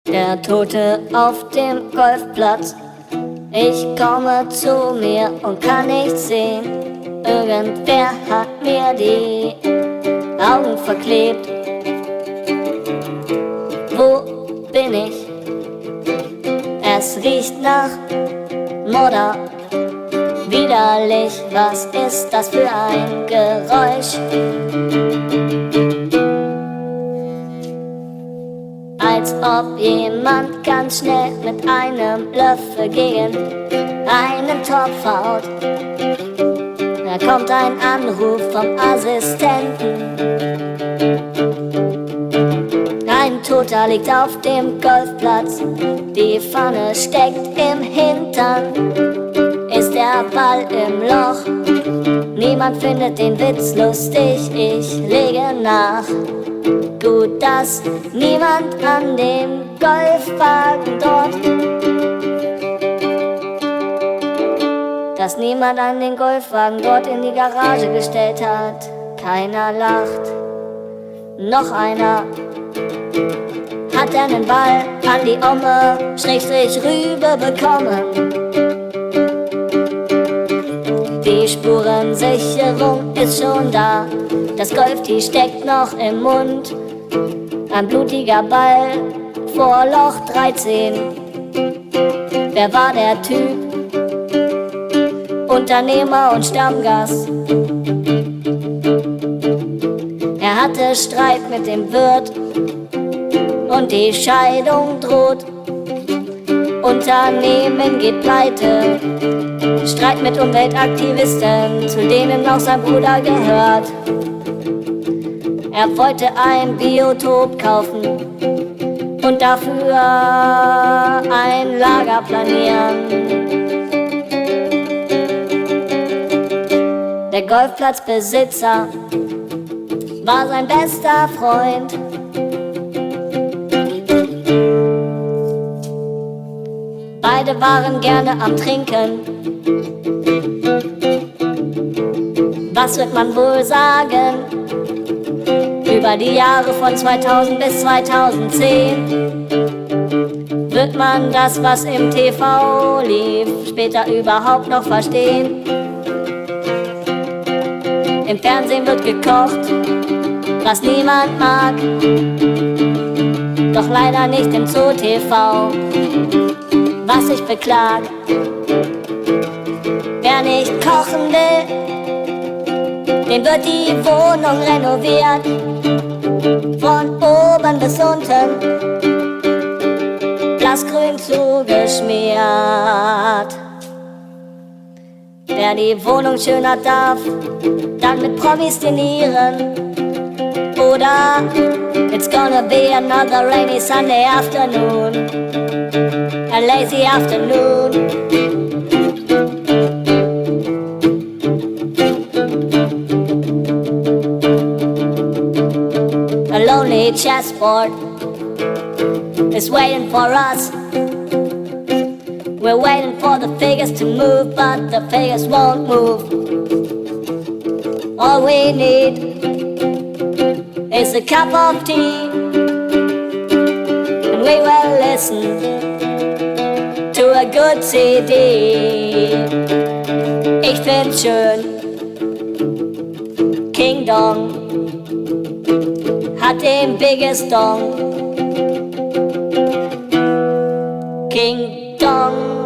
Der Tote auf dem Golfplatz. Ich komme zu mir und kann nicht sehen. Irgendwer hat mir die Augen verklebt. Wo bin ich? Es riecht nach Modder. Widerlich, was ist das für ein Geräusch? Als ob jemand ganz schnell mit einem Löffel gegen einen Topf haut. Da kommt ein Anruf vom Assistenten. Ein Toter liegt auf dem Golfplatz. Die Pfanne steckt im Hintern. Ist der Ball im Loch? Niemand findet den Witz lustig. Ich lege nach. Gut, dass niemand an dem Golfwagen dort, dass niemand an den Golfwagen dort in die Garage gestellt hat. Keiner lacht. Noch einer hat einen Ball an die Omme Schrägstrich rüber bekommen. Die Spurensicherung ist schon da. Das Golftee steckt noch im Mund. Ein blutiger Ball vor Loch 13. Wer war der Typ? Unternehmer und Stammgast. Er hatte Streit mit dem Wirt und die Scheidung droht. Unternehmen geht pleite. Streit mit Umweltaktivisten, zu denen auch sein Bruder gehört. Er wollte ein Biotop kaufen und dafür ein Lager planieren. Der Golfplatzbesitzer war sein bester Freund. Beide waren gerne am Trinken. Was wird man wohl sagen? Über die Jahre von 2000 bis 2010 wird man das, was im TV lief, später überhaupt noch verstehen. Im Fernsehen wird gekocht, was niemand mag, doch leider nicht im Zoo-TV. Was ich beklag, wer nicht kochen will, dem wird die Wohnung renoviert, von oben bis unten, blassgrün zugeschmiert. Wer die Wohnung schönern darf, dann mit Promis dinieren. Oder it's gonna be another rainy Sunday afternoon, a lazy afternoon. A lonely chessboard is waiting for us. We're waiting for the figures to move, but the figures won't move. All we need is a cup of tea, and we will listen to a good CD. Ich find's schön, King Dong hat den biggest Dong. King Dong.